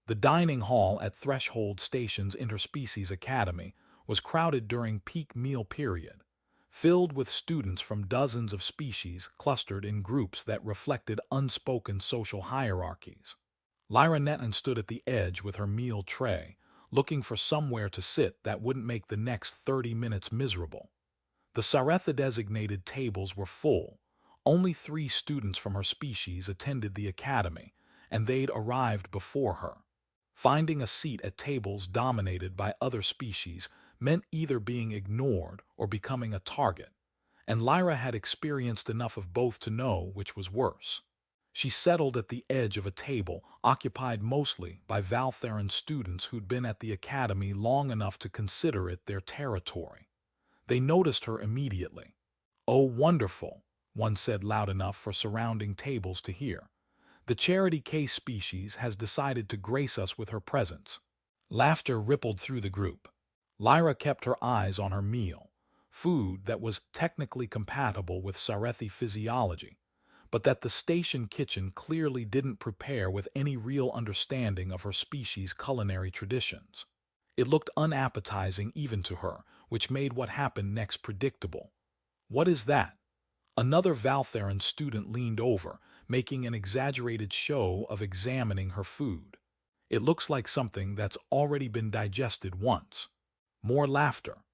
The dining hall at Threshold Station's Interspecies Academy was crowded during peak meal period, filled with students from dozens of species clustered in groups that reflected unspoken social hierarchies. Lyra Netton stood at the edge with her meal tray, looking for somewhere to sit that wouldn't make the next 30 minutes miserable. The Saretha-designated tables were full. Only 3 students from her species attended the academy, and they'd arrived before her. Finding a seat at tables dominated by other species meant either being ignored or becoming a target, and Lyra had experienced enough of both to know which was worse. She settled at the edge of a table occupied mostly by Valtheran students who'd been at the academy long enough to consider it their territory. They noticed her immediately. "Oh, wonderful," one said loud enough for surrounding tables to hear. "The Charity Case species has decided to grace us with her presence." Laughter rippled through the group. Lyra kept her eyes on her meal, food that was technically compatible with Sarethi physiology, but that the station kitchen clearly didn't prepare with any real understanding of her species' culinary traditions. It looked unappetizing even to her, which made what happened next predictable. "What is that?" Another Valtheran student leaned over, making an exaggerated show of examining her food. "It looks like something that's already been digested once." More laughter.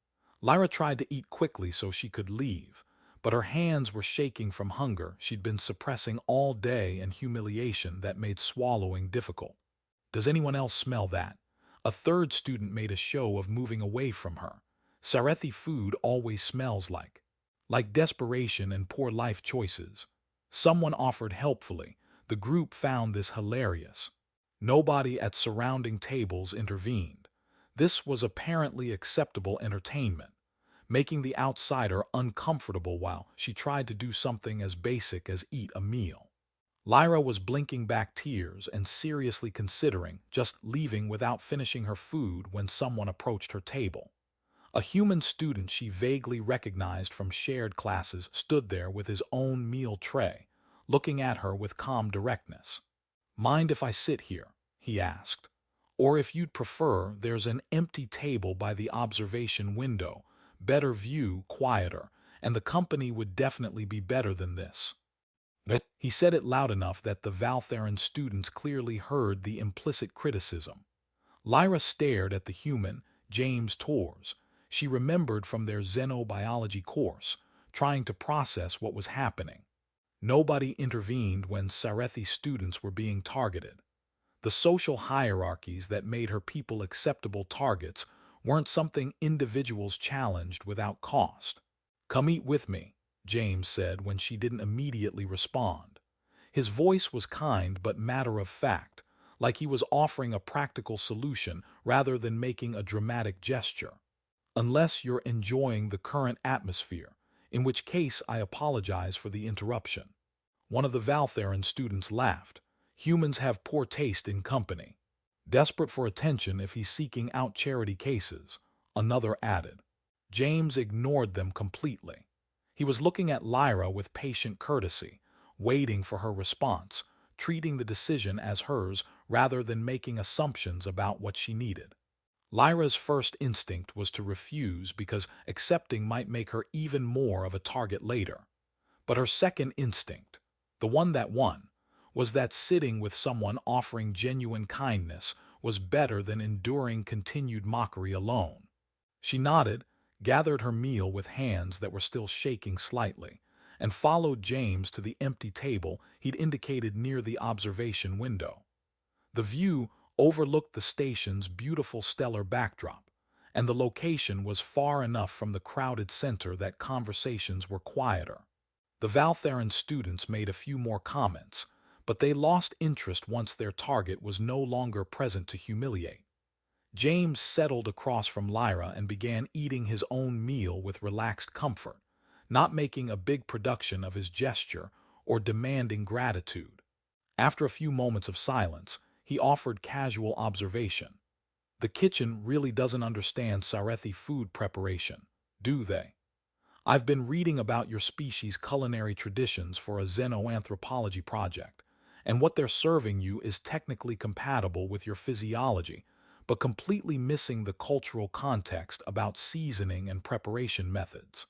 Lyra tried to eat quickly so she could leave, but her hands were shaking from hunger she'd been suppressing all day and humiliation that made swallowing difficult. "Does anyone else smell that?" A third student made a show of moving away from her. "Sarethi food always smells like desperation and poor life choices." Someone offered helpfully. The group found this hilarious. Nobody at surrounding tables intervened. This was apparently acceptable entertainment, making the outsider uncomfortable while she tried to do something as basic as eat a meal. Lyra was blinking back tears and seriously considering just leaving without finishing her food when someone approached her table. A human student she vaguely recognized from shared classes stood there with his own meal tray, looking at her with calm directness. "Mind if I sit here?" he asked. "Or if you'd prefer, there's an empty table by the observation window, better view, quieter, and the company would definitely be better than this." But he said it loud enough that the Valtheran students clearly heard the implicit criticism. Lyra stared at the human, James Torres. She remembered from their xenobiology course, trying to process what was happening. Nobody intervened when Sarethi students were being targeted. The social hierarchies that made her people acceptable targets weren't something individuals challenged without cost. "Come eat with me," James said when she didn't immediately respond. His voice was kind but matter-of-fact, like he was offering a practical solution rather than making a dramatic gesture. "Unless you're enjoying the current atmosphere, in which case I apologize for the interruption." One of the Valtheran students laughed. "Humans have poor taste in company." "Desperate for attention if he's seeking out charity cases," another added. James ignored them completely. He was looking at Lyra with patient courtesy, waiting for her response, treating the decision as hers rather than making assumptions about what she needed. Lyra's first instinct was to refuse because accepting might make her even more of a target later. But her second instinct, the one that won, was that sitting with someone offering genuine kindness was better than enduring continued mockery alone. She nodded, gathered her meal with hands that were still shaking slightly, and followed James to the empty table he'd indicated near the observation window. The view overlooked the station's beautiful stellar backdrop, and the location was far enough from the crowded center that conversations were quieter. The Valtheran students made a few more comments, but they lost interest once their target was no longer present to humiliate. James settled across from Lyra and began eating his own meal with relaxed comfort, not making a big production of his gesture or demanding gratitude. After a few moments of silence, he offered casual observation. "The kitchen really doesn't understand Sarethi food preparation, do they? I've been reading about your species' culinary traditions for a xenoanthropology project, and what they're serving you is technically compatible with your physiology, but completely missing the cultural context about seasoning and preparation methods.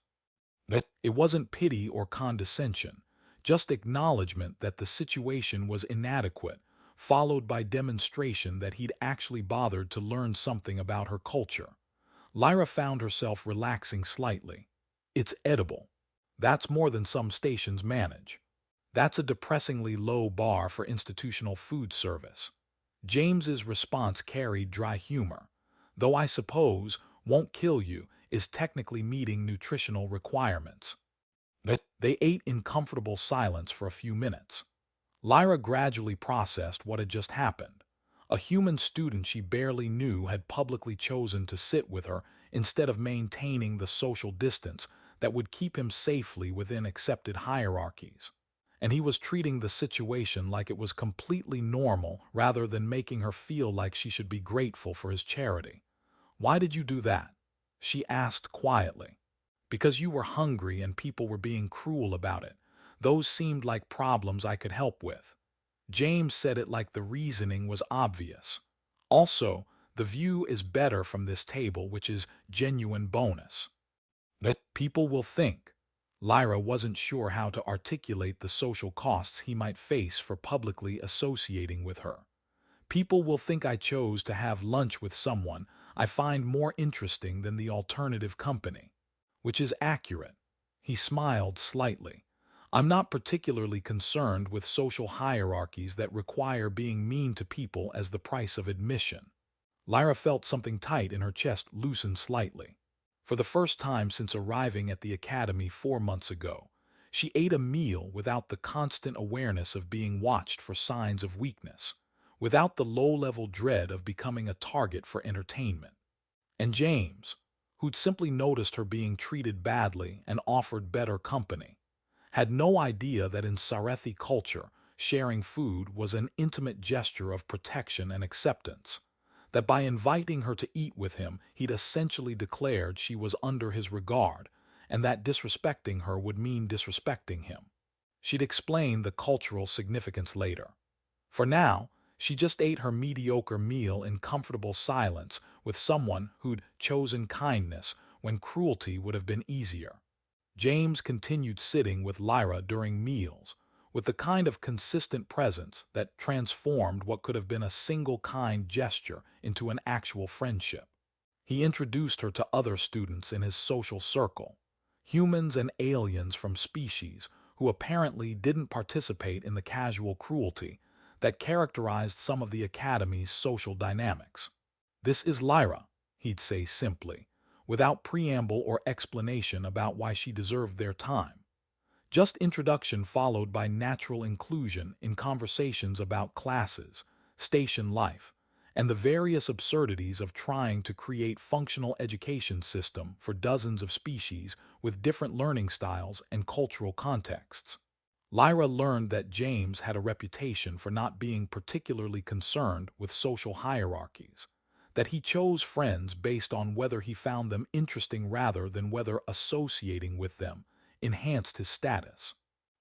It wasn't pity or condescension, just acknowledgement that the situation was inadequate, followed by demonstration that he'd actually bothered to learn something about her culture. Lyra found herself relaxing slightly. It's edible. That's more than some stations manage. That's a depressingly low bar for institutional food service. James's response carried dry humor. Though I suppose won't kill you is technically meeting nutritional requirements. They ate in comfortable silence for a few minutes. Lyra gradually processed what had just happened. A human student she barely knew had publicly chosen to sit with her instead of maintaining the social distance that would keep him safely within accepted hierarchies. And he was treating the situation like it was completely normal rather than making her feel like she should be grateful for his charity. "Why did you do that?" she asked quietly. "Because you were hungry and people were being cruel about it. Those seemed like problems I could help with." James said it like the reasoning was obvious. "Also, the view is better from this table, which is genuine bonus." "That people will think." Lyra wasn't sure how to articulate the social costs he might face for publicly associating with her. "People will think I chose to have lunch with someone I find more interesting than the alternative company." Which is accurate. He smiled slightly. "I'm not particularly concerned with social hierarchies that require being mean to people as the price of admission." Lyra felt something tight in her chest loosen slightly. For the first time since arriving at the academy 4 months ago, she ate a meal without the constant awareness of being watched for signs of weakness, without the low-level dread of becoming a target for entertainment. And James, who'd simply noticed her being treated badly and offered better company, had no idea that in Sarethi culture, sharing food was an intimate gesture of protection and acceptance, that by inviting her to eat with him, he'd essentially declared she was under his regard, and that disrespecting her would mean disrespecting him. She'd explain the cultural significance later. For now, she just ate her mediocre meal in comfortable silence with someone who'd chosen kindness when cruelty would have been easier. James continued sitting with Lyra during meals, with the kind of consistent presence that transformed what could have been a single kind gesture into an actual friendship. He introduced her to other students in his social circle, humans and aliens from species who apparently didn't participate in the casual cruelty that characterized some of the Academy's social dynamics. "This is Lyra," he'd say simply, without preamble or explanation about why she deserved their time. Just introduction followed by natural inclusion in conversations about classes, station life, and the various absurdities of trying to create functional education system for dozens of species with different learning styles and cultural contexts. Lyra learned that James had a reputation for not being particularly concerned with social hierarchies, that he chose friends based on whether he found them interesting rather than whether associating with them enhanced his status.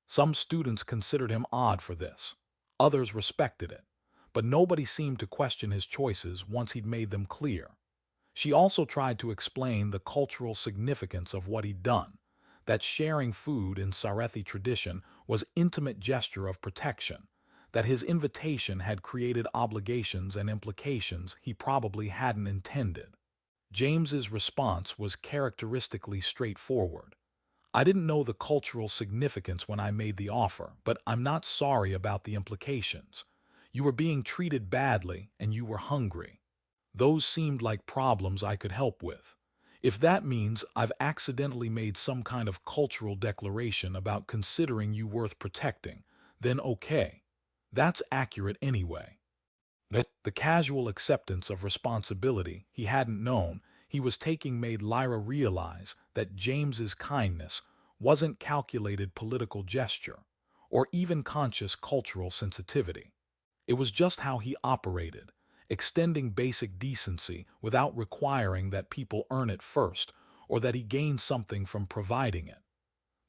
Some students considered him odd for this. Others respected it, but nobody seemed to question his choices once he'd made them clear. She also tried to explain the cultural significance of what he'd done, that sharing food in Sarethi tradition was intimate gesture of protection, that his invitation had created obligations and implications he probably hadn't intended. James's response was characteristically straightforward. "I didn't know the cultural significance when I made the offer, but I'm not sorry about the implications. You were being treated badly and you were hungry. Those seemed like problems I could help with. If that means I've accidentally made some kind of cultural declaration about considering you worth protecting, then okay. That's accurate anyway." The casual acceptance of responsibility he hadn't known he was taking made Lyra realize that James's kindness wasn't calculated political gesture or even conscious cultural sensitivity. It was just how he operated, extending basic decency without requiring that people earn it first or that he gain something from providing it.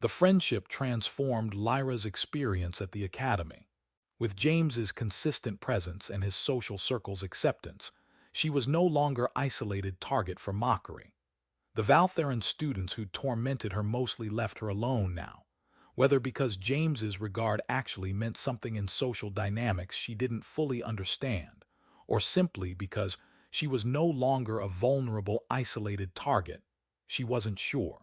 The friendship transformed Lyra's experience at the academy. With James's consistent presence and his social circle's acceptance, she was no longer isolated target for mockery. The Valtheran students who tormented her mostly left her alone now, whether because James's regard actually meant something in social dynamics she didn't fully understand, or simply because she was no longer a vulnerable, isolated target. She wasn't sure.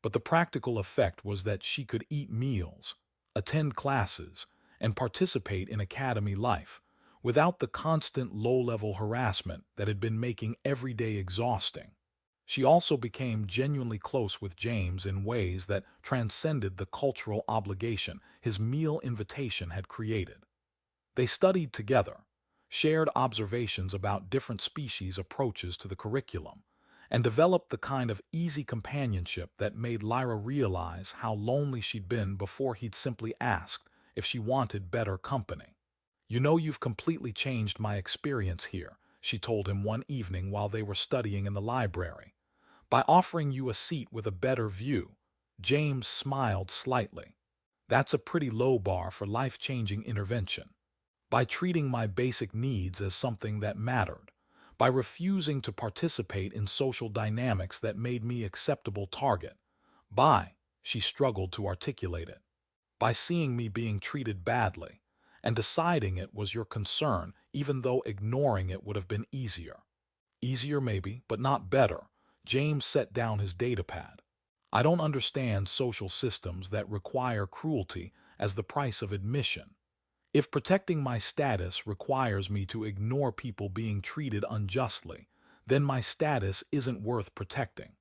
But the practical effect was that she could eat meals, attend classes, and participate in academy life without the constant low-level harassment that had been making every day exhausting. She also became genuinely close with James in ways that transcended the cultural obligation his meal invitation had created. They studied together, shared observations about different species' approaches to the curriculum, and developed the kind of easy companionship that made Lyra realize how lonely she'd been before he'd simply asked if she wanted better company. "You know, you've completely changed my experience here," she told him one evening while they were studying in the library. "By offering you a seat with a better view." James smiled slightly. "That's a pretty low bar for life-changing intervention. By treating my basic needs as something that mattered. By refusing to participate in social dynamics that made me acceptable target. By," she struggled to articulate it, "by seeing me being treated badly, and deciding it was your concern even though ignoring it would have been easier." Easier maybe, but not better. James set down his datapad. "I don't understand social systems that require cruelty as the price of admission. If protecting my status requires me to ignore people being treated unjustly, then my status isn't worth protecting."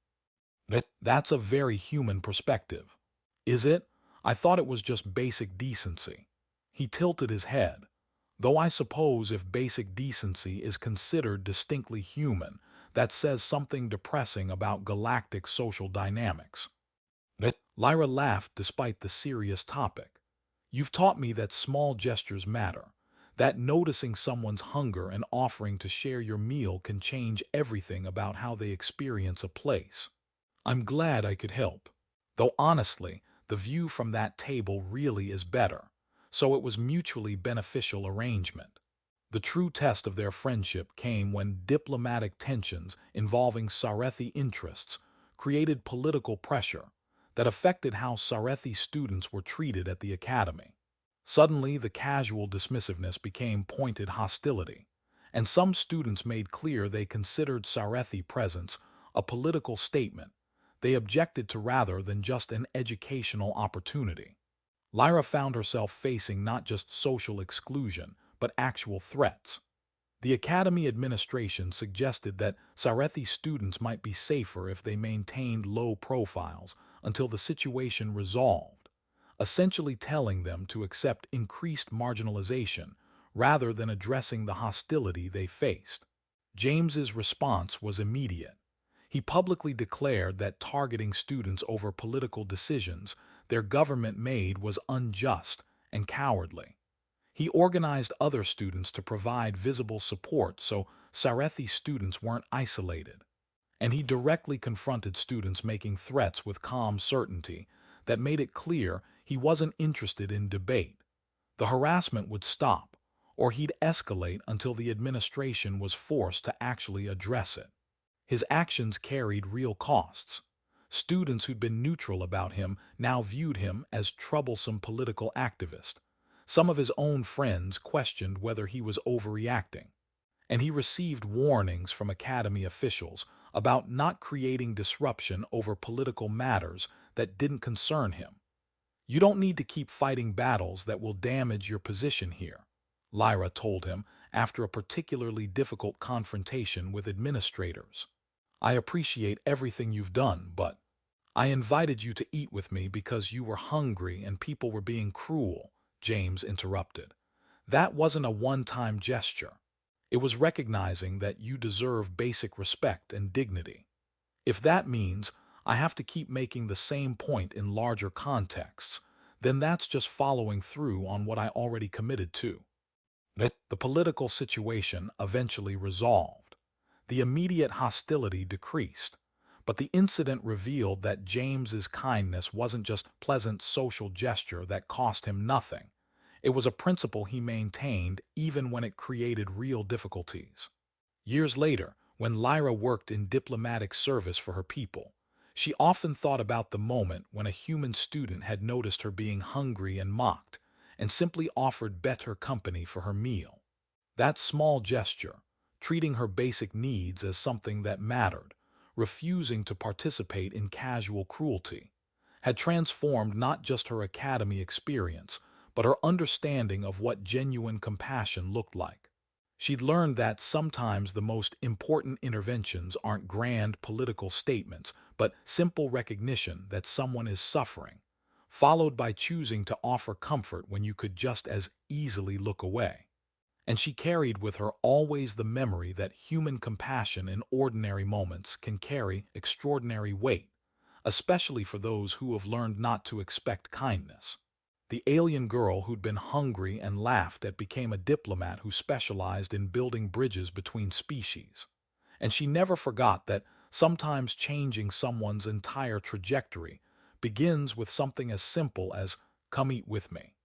That's a very human perspective. Is it? I thought it was just basic decency." He tilted his head. "Though I suppose if basic decency is considered distinctly human, that says something depressing about galactic social dynamics." Lyra laughed despite the serious topic. "You've taught me that small gestures matter, that noticing someone's hunger and offering to share your meal can change everything about how they experience a place. I'm glad I could help. Though honestly, the view from that table really is better, so it was mutually beneficial arrangement." The true test of their friendship came when diplomatic tensions involving Sarethi interests created political pressure that affected how Sarethi students were treated at the academy. Suddenly, the casual dismissiveness became pointed hostility, and some students made clear they considered Sarethi presence a political statement they objected to rather than just an educational opportunity. Lyra found herself facing not just social exclusion, but actual threats. The academy administration suggested that Sarethi students might be safer if they maintained low profiles until the situation resolved, essentially telling them to accept increased marginalization rather than addressing the hostility they faced. James's response was immediate. He publicly declared that targeting students over political decisions their government made was unjust and cowardly. He organized other students to provide visible support so Sarethi students weren't isolated. And he directly confronted students making threats with calm certainty that made it clear he wasn't interested in debate. The harassment would stop, or he'd escalate until the administration was forced to actually address it. His actions carried real costs. Students who'd been neutral about him now viewed him as troublesome political activist. Some of his own friends questioned whether he was overreacting. And he received warnings from academy officials about not creating disruption over political matters that didn't concern him. "You don't need to keep fighting battles that will damage your position here," Lyra told him after a particularly difficult confrontation with administrators. "I appreciate everything you've done, but I invited you to eat with me because you were hungry and people were being cruel," James interrupted. "That wasn't a one-time gesture. It was recognizing that you deserve basic respect and dignity. If that means I have to keep making the same point in larger contexts, then that's just following through on what I already committed to." The political situation eventually resolved. The immediate hostility decreased, but the incident revealed that James's kindness wasn't just pleasant social gesture that cost him nothing. It was a principle he maintained even when it created real difficulties. Years later, when Lyra worked in diplomatic service for her people, she often thought about the moment when a human student had noticed her being hungry and mocked, and simply offered better company for her meal. That small gesture, treating her basic needs as something that mattered, refusing to participate in casual cruelty, had transformed not just her academy experience, but her understanding of what genuine compassion looked like. She'd learned that sometimes the most important interventions aren't grand political statements, but simple recognition that someone is suffering, followed by choosing to offer comfort when you could just as easily look away. And she carried with her always the memory that human compassion in ordinary moments can carry extraordinary weight, especially for those who have learned not to expect kindness. The alien girl who'd been hungry and laughed at became a diplomat who specialized in building bridges between species. And she never forgot that sometimes changing someone's entire trajectory begins with something as simple as, "Come eat with me."